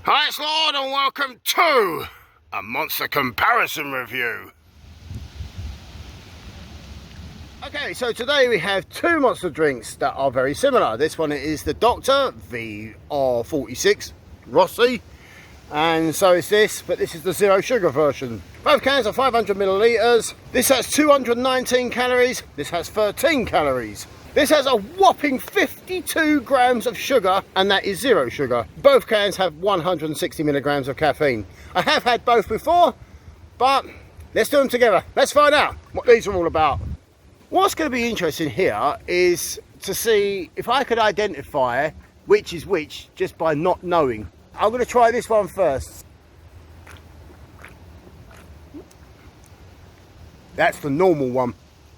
Hi, it's Lord, and welcome to a Monster Comparison Review. Okay, so today we have two Monster drinks that are very similar. This one is the Doctor VR46 Rossi, and so is this, but this is the zero sugar version. Both cans are 500 millilitres. This has 219 calories, this has 13 calories. This has a whopping 52 grams of sugar, and that is zero sugar. Both cans have 160 milligrams of caffeine. I have had both before, but let's do them together. Let's find out what these are all about. What's going to be interesting here is to see if I could identify which is which just by not knowing. I'm going to try this one first. That's the normal one.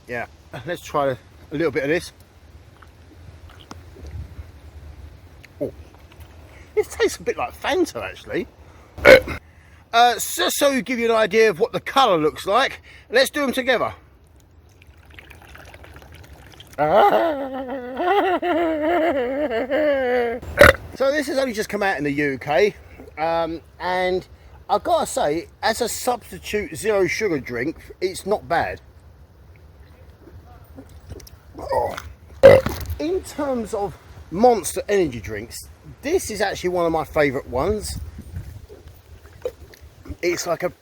Yeah, let's try a little bit of this. Oh, this tastes a bit like Fanta actually. Just so you give you an idea of what the colour looks like, let's do them together. So this has only just come out in the UK, and I've got to say, as a substitute zero sugar drink, it's not bad. Oh. In terms of Monster energy drinks, this is actually one of my favourite ones. It's like a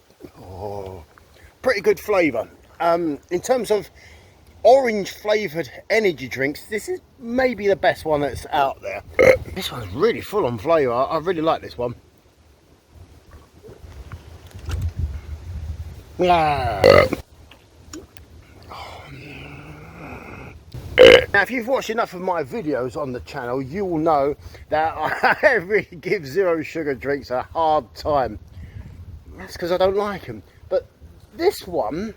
pretty good flavour. In terms of orange flavoured energy drinks, this is maybe the best one that's out there. This one's really full on flavour. I really like this one. Now, if you've watched enough of my videos on the channel, you will know that I really give zero sugar drinks a hard time. That's because I don't like them. But this one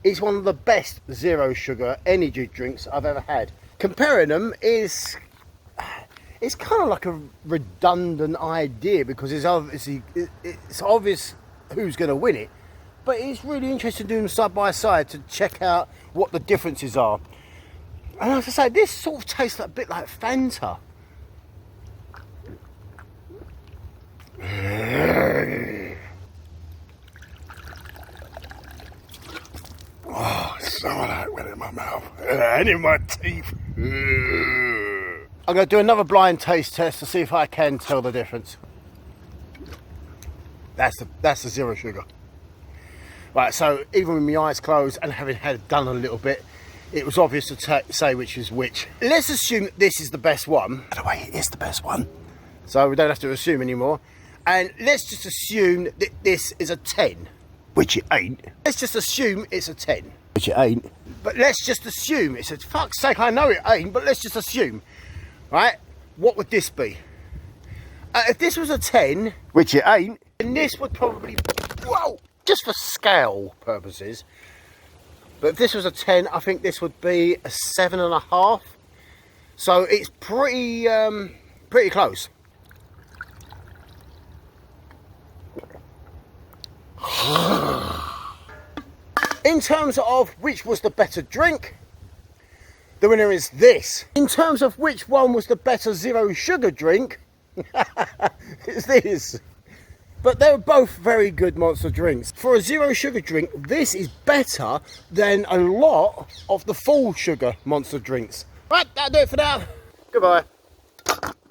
is one of the best zero sugar energy drinks I've ever had. Comparing them is, it's kind of like a redundant idea because it's obvious who's going to win it. But it's really interesting doing them side by side to check out what the differences are. And as I say, this sort of tastes a bit like Fanta. Oh, so I like it in my mouth and in my teeth. I'm going to do another blind taste test to see if I can tell the difference. That's the zero sugar. Right, so even with my eyes closed and having done a little bit, it was obvious to say which is which. Let's assume that this is the best one. By the way, it is the best one. So we don't have to assume anymore. And let's just assume that this is a 10. Which it ain't. Let's just assume it's a 10. Which it ain't. But let's just assume it's a... Fuck's sake, I know it ain't, but let's just assume. Right? What would this be? If this was a 10, which it ain't, then this would probably... Whoa! Just for scale purposes. But if this was a 10, I think this would be a 7.5. So it's pretty close. In terms of which was the better drink, the winner is this. In terms of which one was the better zero sugar drink, it's this. But they're both very good Monster drinks. For a zero sugar drink, this is better than a lot of the full sugar Monster drinks. Right, that'll do it for now. Goodbye.